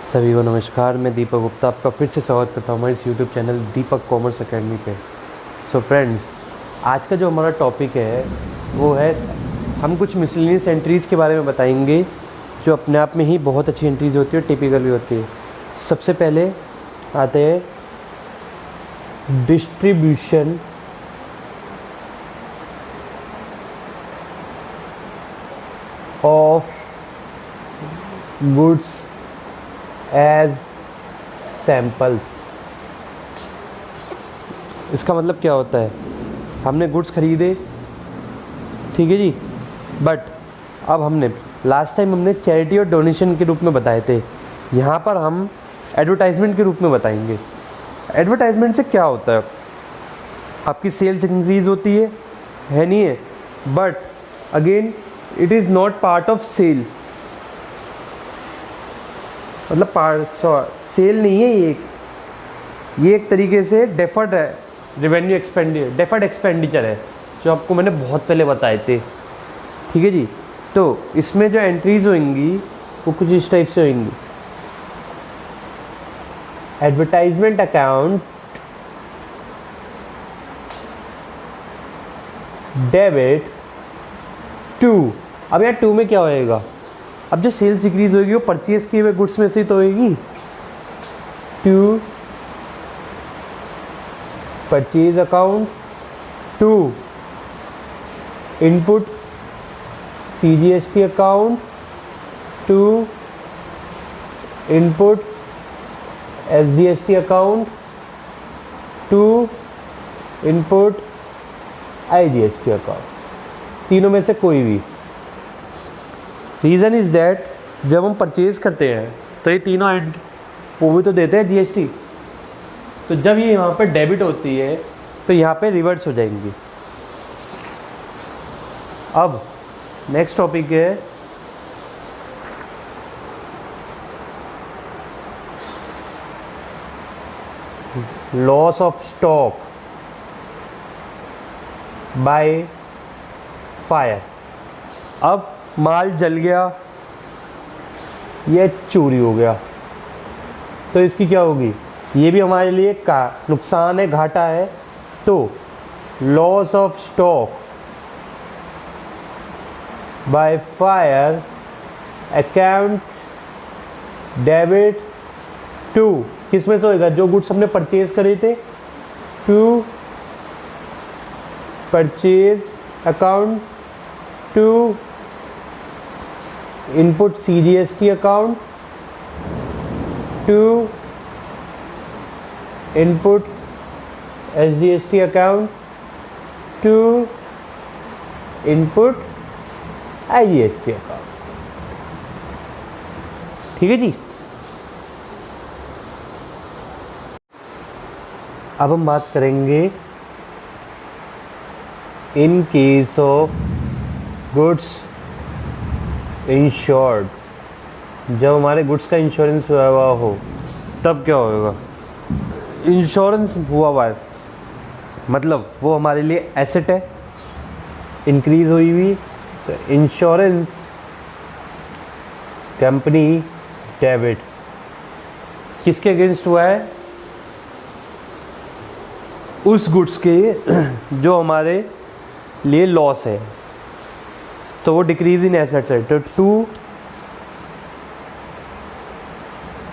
सभी को नमस्कार। मैं दीपक गुप्ता आपका फिर से स्वागत करता हूँ हमारे इस यूट्यूब चैनल दीपक कॉमर्स एकेडमी पे। सो फ्रेंड्स, आज का जो हमारा टॉपिक है वो है, हम कुछ मिसलेनियस एंट्रीज़ के बारे में बताएंगे जो अपने आप में ही बहुत अच्छी एंट्रीज़ होती है, टिपिकल भी होती है। सबसे पहले आते हैं distribution of goods as samples. इसका मतलब क्या होता है, हमने गुड्स खरीदे, ठीक है जी, बट अब हमने लास्ट टाइम हमने चैरिटी और डोनेशन के रूप में बताए थे, यहाँ पर हम एडवर्टाइजमेंट के रूप में बताएंगे। एडवर्टाइजमेंट से क्या होता है, आपकी सेल्स इंक्रीज़ होती है नहीं है, but again it is not part of sale, मतलब सेल नहीं है ये एक तरीके से डेफर्ड है, रेवेन्यू डेफर्ड एक्सपेंडिचर है, जो आपको मैंने बहुत पहले बताए थे, ठीक है जी। तो इसमें जो एंट्रीज होंगी वो कुछ इस टाइप से होंगी। Advertisement account debit to. अब यार टू में क्या होएगा, अब जो सेल्स डिक्रीज होगी वो परचेज किए हुए गुड्स में से तो होगी। To purchase account, to input CGST account, to input SGST account, to input IGST account. तीनों में से कोई भी। रीज़न इज़ दैट जब हम परचेज़ करते हैं तो ये तीनों वो भी तो देते हैं GST, तो जब ये यहाँ पर डेबिट होती है तो यहाँ पे रिवर्स हो जाएंगी। अब नेक्स्ट टॉपिक है loss of stock by fire. अब माल जल गया या चोरी हो गया तो इसकी क्या होगी, ये भी हमारे लिए का नुकसान है, घाटा है। तो loss of stock by fire account debit to, किस में से होएगा, जो गुड्स हमने परचेज करे थे, to purchase account, to input CGST account, to input SGST account, to input IGST account, ठीक है जी। अब हम बात करेंगे in case of goods insured. जब हमारे गुड्स का इंश्योरेंस हुआ हुआ हो तब क्या होगा, इंश्योरेंस हुआ हुआ है मतलब वो हमारे लिए एसेट है, इंक्रीज हुई हुई, तो इंश्योरेंस कंपनी डेबिट किसके अगेंस्ट हुआ है, उस गुड्स के जो हमारे लिए लॉस है, तो वो डिक्रीज इन एसेट्स है। तो to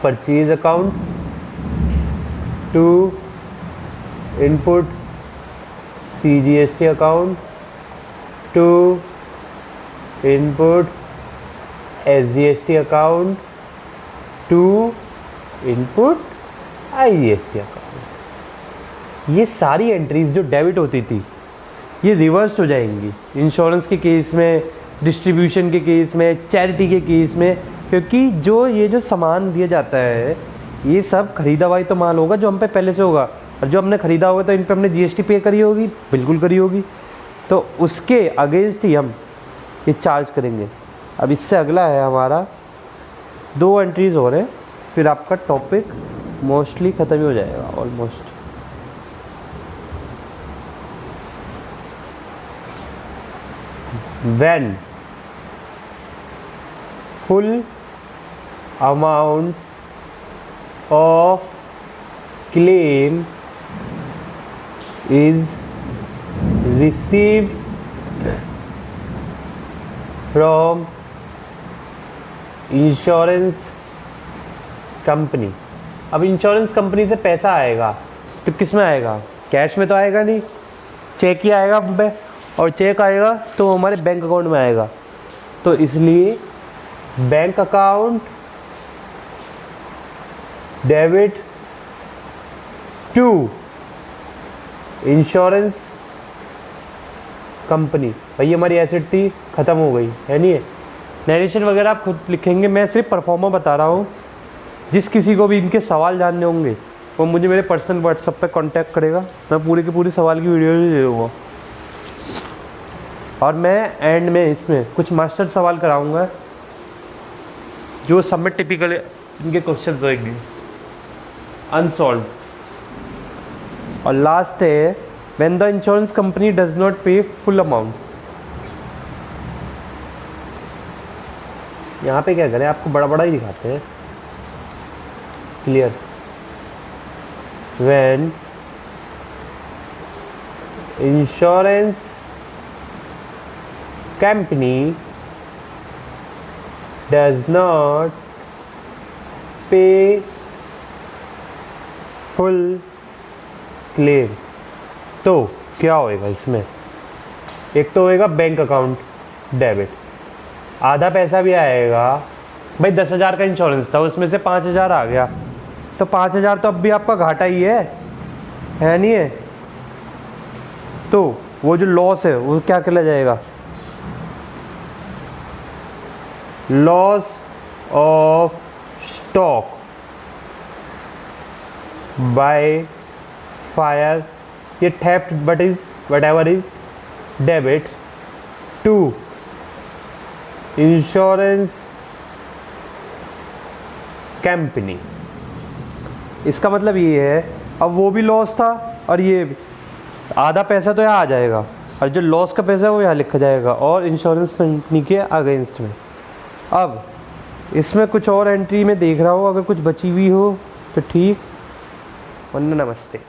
purchase account, to input CGST account, to input SGST account, to input IGST account. ये सारी एंट्रीज जो डेबिट होती थी ये रिवर्स हो जाएंगी इंश्योरेंस के केस में, डिस्ट्रीब्यूशन के केस में, चैरिटी के केस में, क्योंकि ये जो सामान दिया जाता है ये सब खरीदा हुआ तो माल होगा जो हम पे पहले से होगा, और जो हमने ख़रीदा होगा तो इन पे हमने GST पे करी होगी, बिल्कुल करी होगी, तो उसके अगेंस्ट ही हम ये चार्ज करेंगे। अब इससे अगला है हमारा, दो एंट्रीज़ हो रहे हैं, फिर आपका टॉपिक मोस्टली ख़त्म ही हो जाएगा almost. when full amount of claim is received from insurance company. अब इंश्योरेंस कंपनी से पैसा आएगा तो किस में आएगा? कैश में तो आएगा नहीं, चेक ही आएगा हम पे, और चेक आएगा तो हमारे बैंक अकाउंट में आएगा। तो इसलिए bank account debit to insurance company. भाई हमारी एसेट थी, ख़त्म हो गई है, नहीं है। नरेशन वगैरह आप खुद लिखेंगे, मैं सिर्फ परफॉर्मा बता रहा हूँ। जिस किसी को भी इनके सवाल जानने होंगे वो मुझे मेरे पर्सनल व्हाट्सएप पे कांटेक्ट करेगा, मैं पूरे के पूरे सवाल की वीडियो भी दे दूँगा। और मैं एंड में इसमें कुछ मास्टर सवाल कराऊंगा जो सब में टिपिकल इनके क्वेश्चन रहेंगे अनसॉल्व। और लास्ट है when the insurance company does not पे फुल अमाउंट। यहाँ पे क्या करें, आपको बड़ा बड़ा ही दिखाते हैं, clear. When insurance company does not pay full claim, तो क्या होएगा इसमें? एक तो होएगा बैंक अकाउंट डेबिट, आधा पैसा भी आएगा। भाई 10,000 का इंश्योरेंस था, उसमें से 5,000 आ गया, तो 5,000 तो अब भी आपका घाटा ही है नहीं है? तो वो जो लॉस है वो क्या कहला जाएगा? Loss of stock by fire, ये theft but is whatever is debit to insurance company. इसका मतलब ये है, अब वो भी लॉस था और ये आधा पैसा तो यहाँ आ जाएगा, और जो लॉस का पैसा है वो यहाँ लिखा जाएगा और इंश्योरेंस कंपनी के अगेंस्ट में। अब इसमें कुछ और एंट्री में देख रहा हूँ, अगर कुछ बची हुई हो तो ठीक, वरना नमस्ते।